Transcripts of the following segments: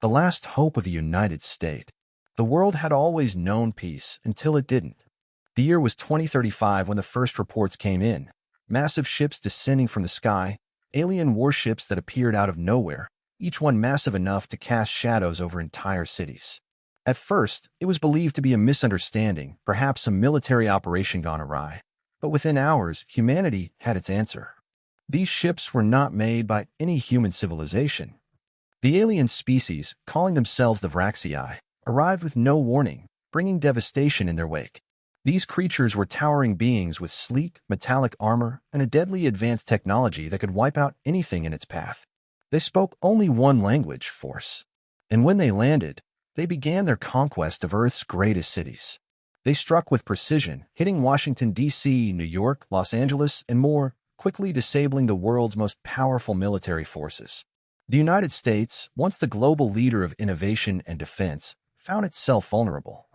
the last hope of the United States. The world had always known peace until it didn't. The year was 2035 when the first reports came in. Massive ships descending from the sky, alien warships that appeared out of nowhere, each one massive enough to cast shadows over entire cities. At first, it was believed to be a misunderstanding, perhaps a military operation gone awry. But within hours, humanity had its answer. These ships were not made by any human civilization. The alien species, calling themselves the Vraxii, arrived with no warning, bringing devastation in their wake. These creatures were towering beings with sleek, metallic armor and a deadly advanced technology that could wipe out anything in its path. They spoke only one language, Force. And when they landed, they began their conquest of Earth's greatest cities. They struck with precision, hitting Washington, D.C., New York, Los Angeles, and more, quickly disabling the world's most powerful military forces. The United States, once the global leader of innovation and defense, found itself vulnerable.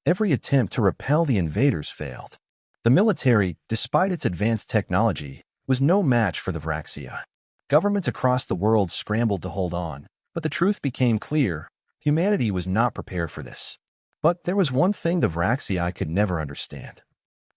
Every attempt to repel the invaders failed. The military, despite its advanced technology, was no match for the Vraxii. Governments across the world scrambled to hold on, but the truth became clear: humanity was not prepared for this. But there was one thing the Vraxii could never understand.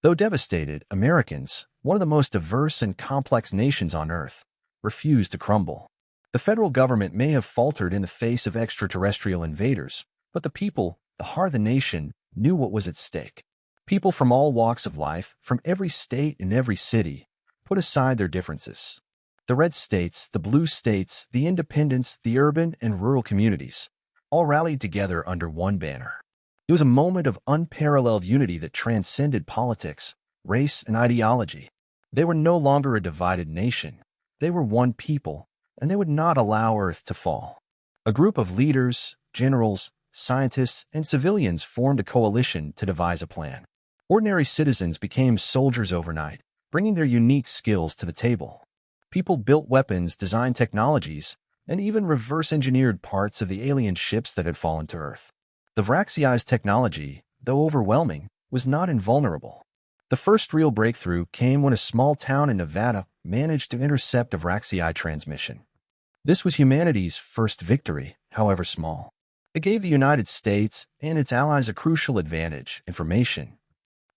Though devastated, Americans, one of the most diverse and complex nations on Earth, refused to crumble. The federal government may have faltered in the face of extraterrestrial invaders, but the people, the heart of the nation, knew what was at stake. People from all walks of life, from every state and every city, put aside their differences. The red states, the blue states, the independents, the urban and rural communities, all rallied together under one banner. It was a moment of unparalleled unity that transcended politics, race, and ideology. They were no longer a divided nation. They were one people, and they would not allow Earth to fall. A group of leaders, generals, scientists, and civilians formed a coalition to devise a plan. Ordinary citizens became soldiers overnight, bringing their unique skills to the table. People built weapons, designed technologies, and even reverse-engineered parts of the alien ships that had fallen to Earth. The Vraxii's technology, though overwhelming, was not invulnerable. The first real breakthrough came when a small town in Nevada managed to intercept a Vraxii transmission. This was humanity's first victory, however small. It gave the United States and its allies a crucial advantage: information.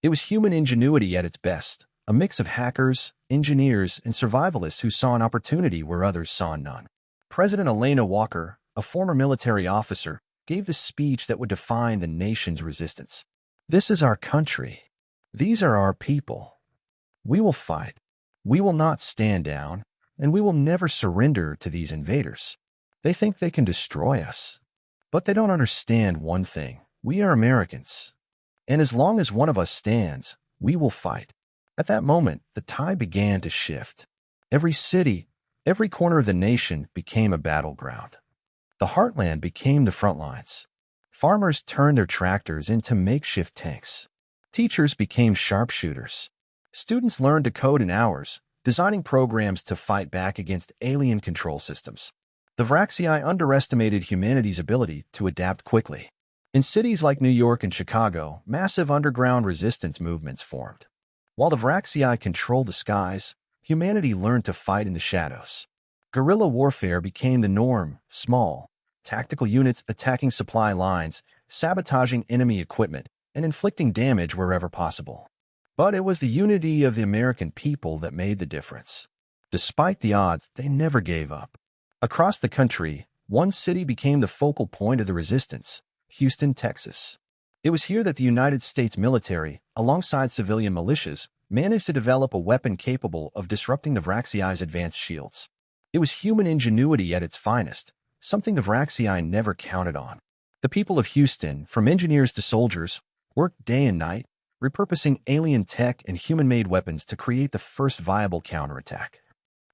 It was human ingenuity at its best, a mix of hackers, engineers, and survivalists who saw an opportunity where others saw none. President Elena Walker, a former military officer, gave the speech that would define the nation's resistance. "This is our country. These are our people. We will fight. We will not stand down, and we will never surrender to these invaders. They think they can destroy us. But they don't understand one thing: we are Americans. And as long as one of us stands, we will fight." At that moment, the tide began to shift. Every city, every corner of the nation became a battleground. The heartland became the front lines. Farmers turned their tractors into makeshift tanks. Teachers became sharpshooters. Students learned to code in hours, designing programs to fight back against alien control systems. The Vraxii underestimated humanity's ability to adapt quickly. In cities like New York and Chicago, massive underground resistance movements formed. While the Vraxii controlled the skies, humanity learned to fight in the shadows. Guerrilla warfare became the norm: small, tactical units attacking supply lines, sabotaging enemy equipment, and inflicting damage wherever possible. But it was the unity of the American people that made the difference. Despite the odds, they never gave up. Across the country, one city became the focal point of the resistance: Houston, Texas. It was here that the United States military, alongside civilian militias, managed to develop a weapon capable of disrupting the Vraxii's advanced shields. It was human ingenuity at its finest, something the Vraxii never counted on. The people of Houston, from engineers to soldiers, worked day and night, repurposing alien tech and human-made weapons to create the first viable counterattack.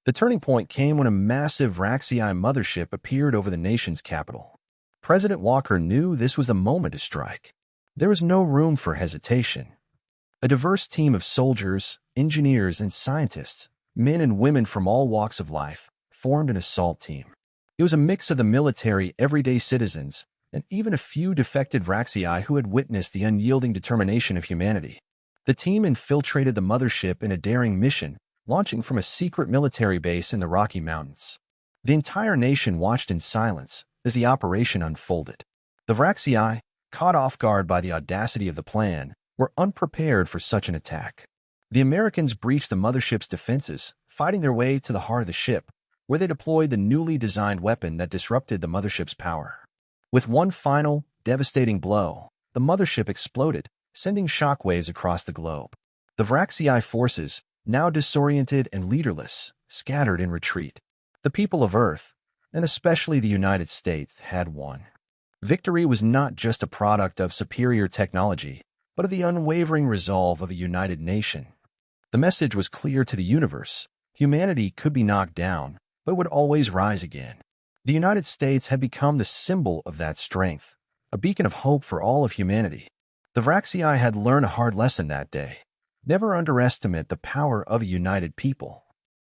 The turning point came when a massive Vraxii mothership appeared over the nation's capital. President Walker knew this was the moment to strike. There was no room for hesitation. A diverse team of soldiers, engineers, and scientists, men and women from all walks of life, formed an assault team. It was a mix of the military, everyday citizens, and even a few defected Vraxii who had witnessed the unyielding determination of humanity. The team infiltrated the mothership in a daring mission, launching from a secret military base in the Rocky Mountains. The entire nation watched in silence, as the operation unfolded. The Vraxii, caught off guard by the audacity of the plan, were unprepared for such an attack. The Americans breached the mothership's defenses, fighting their way to the heart of the ship, where they deployed the newly designed weapon that disrupted the mothership's power. With one final, devastating blow, the mothership exploded, sending shockwaves across the globe. The Vraxii forces, now disoriented and leaderless, scattered in retreat. The people of Earth, and especially the United States, had won. Victory was not just a product of superior technology, but of the unwavering resolve of a united nation. The message was clear to the universe. Humanity could be knocked down, but would always rise again. The United States had become the symbol of that strength, a beacon of hope for all of humanity. The Vraxii had learned a hard lesson that day. Never underestimate the power of a united people.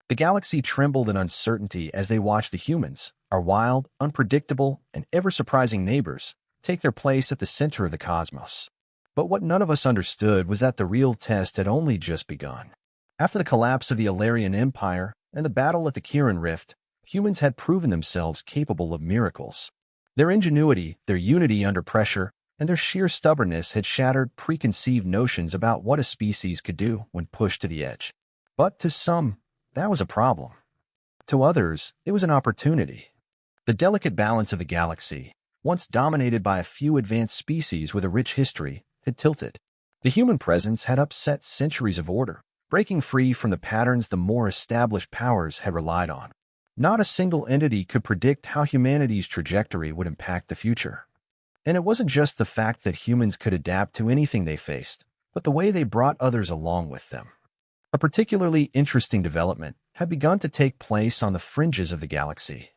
The galaxy trembled in uncertainty as they watched the humans, our wild, unpredictable, and ever-surprising neighbors, take their place at the center of the cosmos. But what none of us understood was that the real test had only just begun. After the collapse of the Alarian Empire and the battle at the Kiran Rift, humans had proven themselves capable of miracles. Their ingenuity, their unity under pressure, and their sheer stubbornness had shattered preconceived notions about what a species could do when pushed to the edge. But to some, that was a problem. To others, it was an opportunity. The delicate balance of the galaxy, once dominated by a few advanced species with a rich history, had tilted. The human presence had upset centuries of order, breaking free from the patterns the more established powers had relied on. Not a single entity could predict how humanity's trajectory would impact the future. And it wasn't just the fact that humans could adapt to anything they faced, but the way they brought others along with them. A particularly interesting development had begun to take place on the fringes of the galaxy.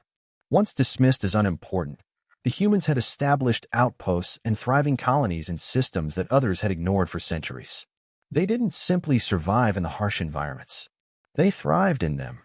Once dismissed as unimportant, the humans had established outposts and thriving colonies in systems that others had ignored for centuries. They didn't simply survive in the harsh environments. They thrived in them.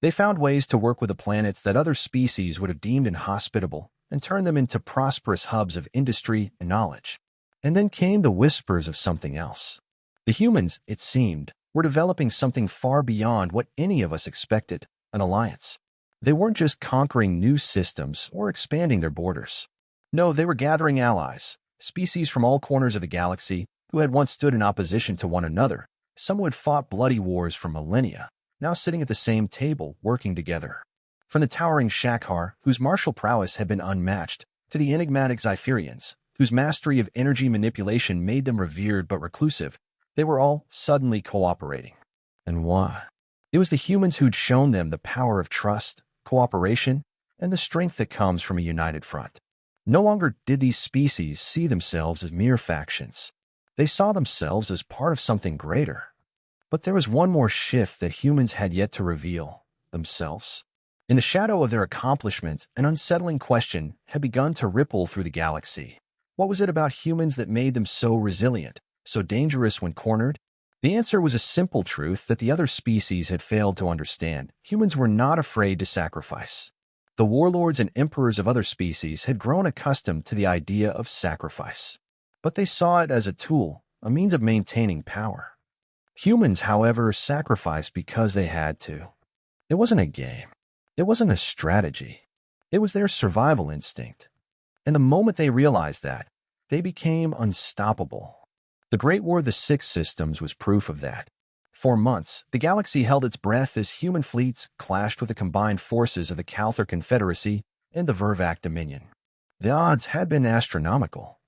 They found ways to work with the planets that other species would have deemed inhospitable and turn them into prosperous hubs of industry and knowledge. And then came the whispers of something else. The humans, it seemed, were developing something far beyond what any of us expected, an alliance. They weren't just conquering new systems or expanding their borders. No, they were gathering allies, species from all corners of the galaxy who had once stood in opposition to one another, some who had fought bloody wars for millennia, now sitting at the same table, working together. From the towering Shakhar, whose martial prowess had been unmatched, to the enigmatic Zypherians, whose mastery of energy manipulation made them revered but reclusive, they were all suddenly cooperating. And why? It was the humans who'd shown them the power of trust, cooperation, and the strength that comes from a united front. No longer did these species see themselves as mere factions. They saw themselves as part of something greater. But there was one more shift that humans had yet to reveal, themselves. In the shadow of their accomplishments, an unsettling question had begun to ripple through the galaxy. What was it about humans that made them so resilient, so dangerous when cornered? The answer was a simple truth that the other species had failed to understand. Humans were not afraid to sacrifice. The warlords and emperors of other species had grown accustomed to the idea of sacrifice. But they saw it as a tool, a means of maintaining power. Humans, however, sacrificed because they had to. It wasn't a game. It wasn't a strategy. It was their survival instinct. And the moment they realized that, they became unstoppable. The Great War of the Six Systems was proof of that. For months, the galaxy held its breath as human fleets clashed with the combined forces of the Calther Confederacy and the Vervac Dominion. The odds had been astronomical.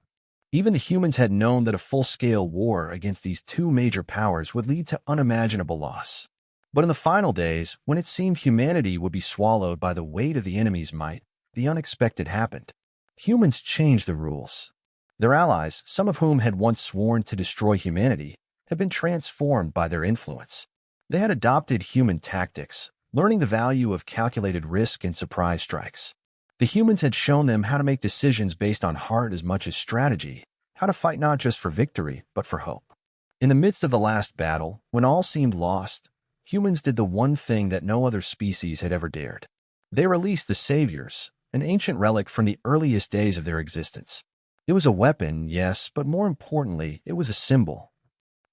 Even the humans had known that a full-scale war against these two major powers would lead to unimaginable loss. But in the final days, when it seemed humanity would be swallowed by the weight of the enemy's might, the unexpected happened. Humans changed the rules. Their allies, some of whom had once sworn to destroy humanity, had been transformed by their influence. They had adopted human tactics, learning the value of calculated risk and surprise strikes. The humans had shown them how to make decisions based on heart as much as strategy, how to fight not just for victory, but for hope. In the midst of the last battle, when all seemed lost, humans did the one thing that no other species had ever dared. They released the Saviors, an ancient relic from the earliest days of their existence. It was a weapon, yes, but more importantly, it was a symbol.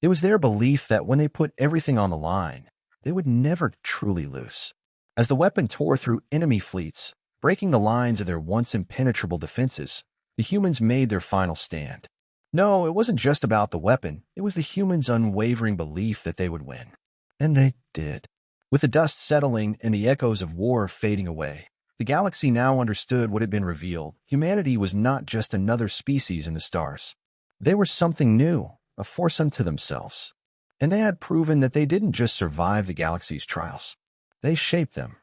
It was their belief that when they put everything on the line, they would never truly lose. As the weapon tore through enemy fleets, Breaking the lines of their once impenetrable defenses, the humans made their final stand. No, it wasn't just about the weapon, it was the humans' unwavering belief that they would win. And they did. With the dust settling and the echoes of war fading away, the galaxy now understood what had been revealed. Humanity was not just another species in the stars. They were something new, a force unto themselves. And they had proven that they didn't just survive the galaxy's trials. They shaped them.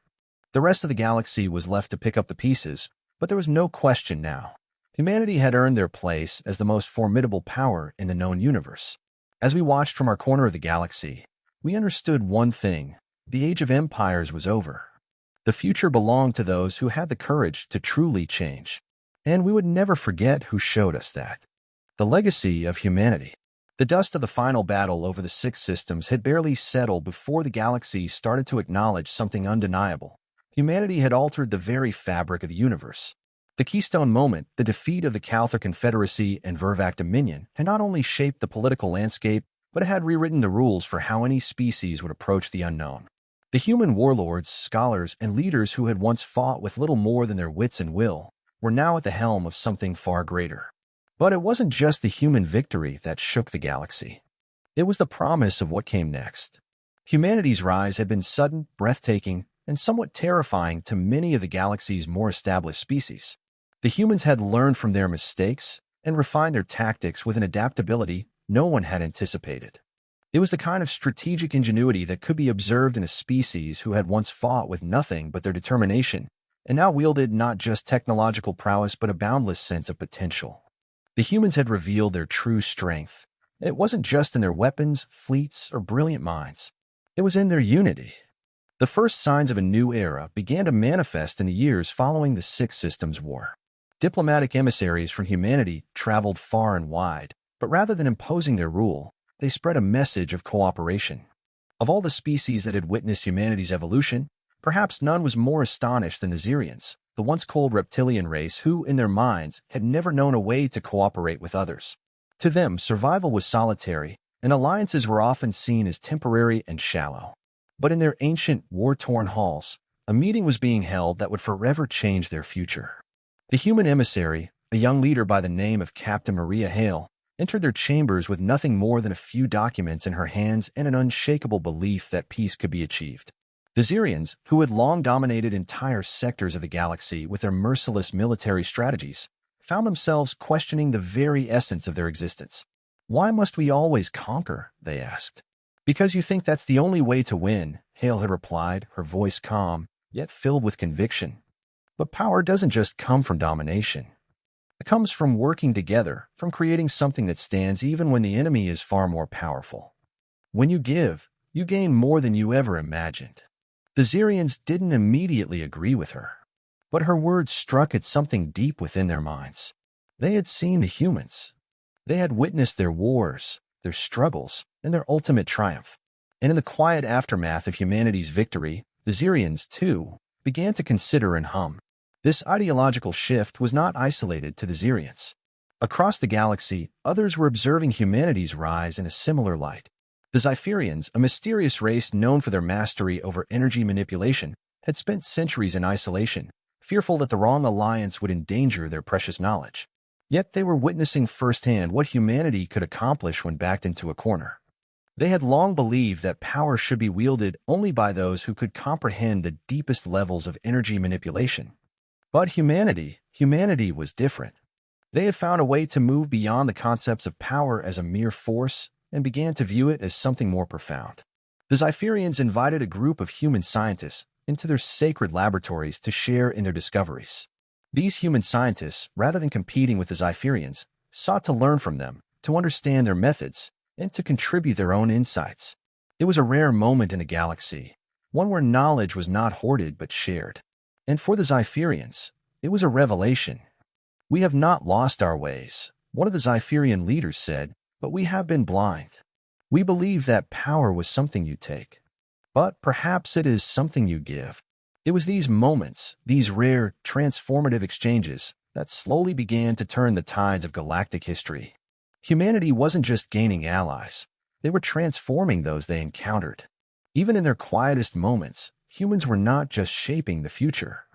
The rest of the galaxy was left to pick up the pieces, but there was no question now. Humanity had earned their place as the most formidable power in the known universe. As we watched from our corner of the galaxy, we understood one thing: the age of empires was over. The future belonged to those who had the courage to truly change. And we would never forget who showed us that. The legacy of humanity. The dust of the final battle over the six systems had barely settled before the galaxy started to acknowledge something undeniable. Humanity had altered the very fabric of the universe. The keystone moment, the defeat of the Calther Confederacy and Vervac Dominion, had not only shaped the political landscape, but it had rewritten the rules for how any species would approach the unknown. The human warlords, scholars, and leaders who had once fought with little more than their wits and will were now at the helm of something far greater. But it wasn't just the human victory that shook the galaxy. It was the promise of what came next. Humanity's rise had been sudden, breathtaking, and somewhat terrifying to many of the galaxy's more established species. The humans had learned from their mistakes and refined their tactics with an adaptability no one had anticipated. It was the kind of strategic ingenuity that could be observed in a species who had once fought with nothing but their determination and now wielded not just technological prowess but a boundless sense of potential. The humans had revealed their true strength. It wasn't just in their weapons, fleets, or brilliant minds. It was in their unity. The first signs of a new era began to manifest in the years following the Six Systems War. Diplomatic emissaries from humanity traveled far and wide, but rather than imposing their rule, they spread a message of cooperation. Of all the species that had witnessed humanity's evolution, perhaps none was more astonished than the Xerians, the once cold reptilian race who, in their minds, had never known a way to cooperate with others. To them, survival was solitary, and alliances were often seen as temporary and shallow. But in their ancient, war-torn halls, a meeting was being held that would forever change their future. The human emissary, a young leader by the name of Captain Maria Hale, entered their chambers with nothing more than a few documents in her hands and an unshakable belief that peace could be achieved. The Xerians, who had long dominated entire sectors of the galaxy with their merciless military strategies, found themselves questioning the very essence of their existence. "Why must we always conquer?" they asked. "Because you think that's the only way to win," Hale had replied, her voice calm, yet filled with conviction. "But power doesn't just come from domination. It comes from working together, from creating something that stands even when the enemy is far more powerful. When you give, you gain more than you ever imagined." The Xerians didn't immediately agree with her, but her words struck at something deep within their minds. They had seen the humans. They had witnessed their wars, their struggles, and their ultimate triumph. And in the quiet aftermath of humanity's victory, the Xerians, too, began to consider and hum. This ideological shift was not isolated to the Xerians. Across the galaxy, others were observing humanity's rise in a similar light. The Zypherians, a mysterious race known for their mastery over energy manipulation, had spent centuries in isolation, fearful that the wrong alliance would endanger their precious knowledge. Yet they were witnessing firsthand what humanity could accomplish when backed into a corner. They had long believed that power should be wielded only by those who could comprehend the deepest levels of energy manipulation. But humanity was different. They had found a way to move beyond the concepts of power as a mere force and began to view it as something more profound. The Zypherians invited a group of human scientists into their sacred laboratories to share in their discoveries. These human scientists, rather than competing with the Zypherians, sought to learn from them, to understand their methods, and to contribute their own insights. It was a rare moment in the galaxy, one where knowledge was not hoarded but shared. And for the Zypherians, it was a revelation. "We have not lost our ways," one of the Zypherian leaders said, "but we have been blind. We believe that power was something you take, but perhaps it is something you give." It was these moments, these rare, transformative exchanges, that slowly began to turn the tides of galactic history. Humanity wasn't just gaining allies, they were transforming those they encountered. Even in their quietest moments, humans were not just shaping the future.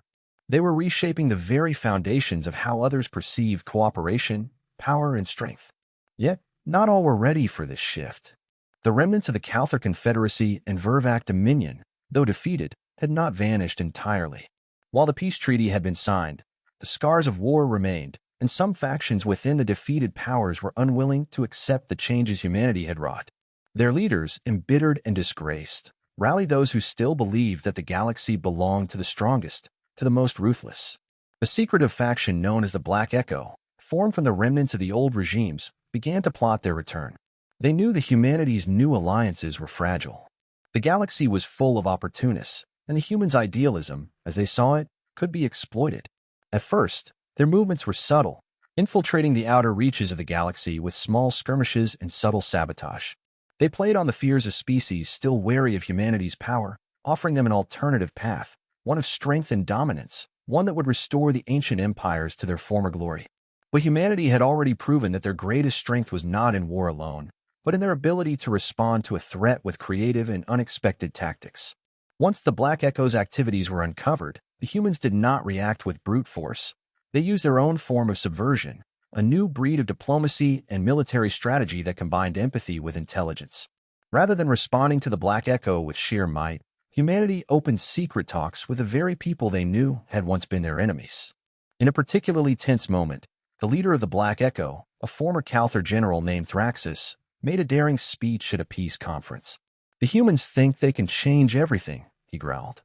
They were reshaping the very foundations of how others perceived cooperation, power, and strength. Yet, not all were ready for this shift. The remnants of the Calther Confederacy and Vervac Dominion, though defeated, had not vanished entirely. While the peace treaty had been signed, the scars of war remained, and some factions within the defeated powers were unwilling to accept the changes humanity had wrought. Their leaders, embittered and disgraced, rallied those who still believed that the galaxy belonged to the strongest, to the most ruthless. The secretive faction known as the Black Echo, formed from the remnants of the old regimes, began to plot their return. They knew that humanity's new alliances were fragile. The galaxy was full of opportunists, and the humans' idealism, as they saw it, could be exploited. At first, their movements were subtle, infiltrating the outer reaches of the galaxy with small skirmishes and subtle sabotage. They played on the fears of species still wary of humanity's power, offering them an alternative path, one of strength and dominance, one that would restore the ancient empires to their former glory. But humanity had already proven that their greatest strength was not in war alone, but in their ability to respond to a threat with creative and unexpected tactics. Once the Black Echo's activities were uncovered, the humans did not react with brute force. They used their own form of subversion, a new breed of diplomacy and military strategy that combined empathy with intelligence. Rather than responding to the Black Echo with sheer might, humanity opened secret talks with the very people they knew had once been their enemies. In a particularly tense moment, the leader of the Black Echo, a former Calther general named Thraxus, made a daring speech at a peace conference. "The humans think they can change everything," he growled.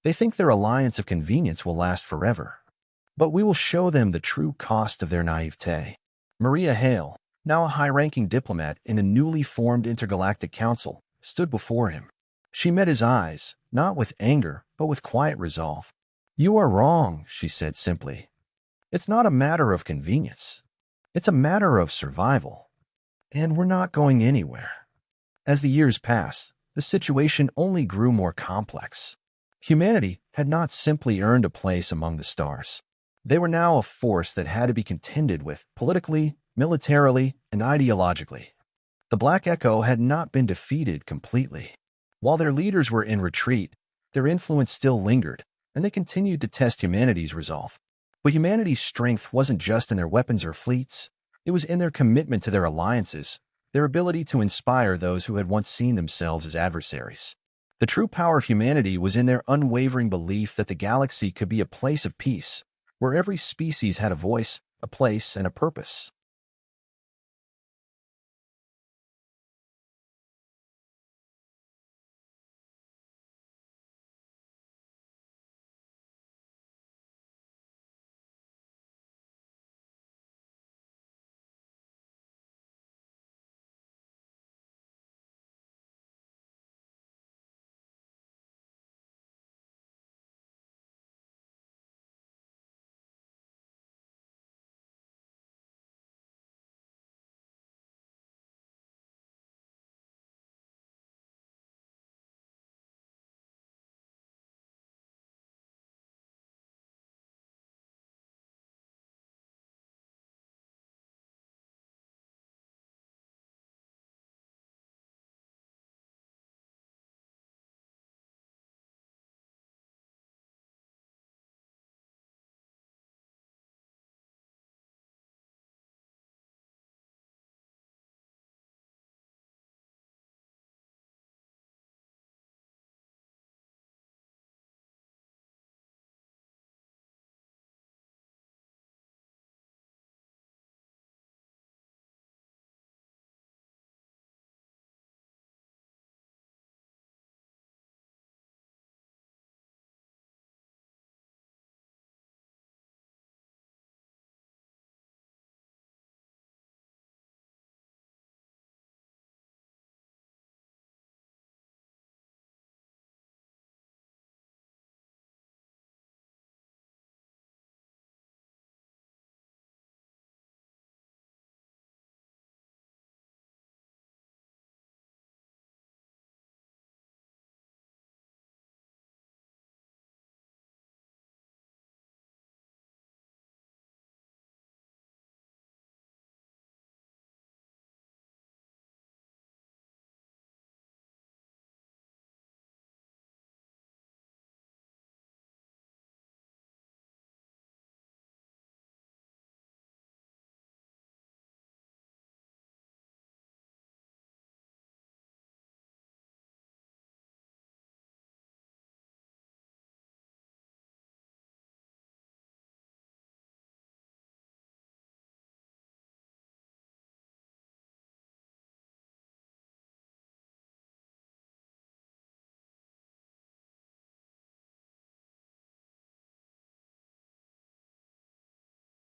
"They think their alliance of convenience will last forever. But we will show them the true cost of their naivete." Maria Hale, now a high-ranking diplomat in the newly formed Intergalactic Council, stood before him. She met his eyes, not with anger, but with quiet resolve. "You are wrong," she said simply. "It's not a matter of convenience. It's a matter of survival. And we're not going anywhere." As the years passed, the situation only grew more complex. Humanity had not simply earned a place among the stars. They were now a force that had to be contended with politically, militarily, and ideologically. The Black Echo had not been defeated completely. While their leaders were in retreat, their influence still lingered, and they continued to test humanity's resolve. But humanity's strength wasn't just in their weapons or fleets. It was in their commitment to their alliances, their ability to inspire those who had once seen themselves as adversaries. The true power of humanity was in their unwavering belief that the galaxy could be a place of peace, where every species had a voice, a place, and a purpose.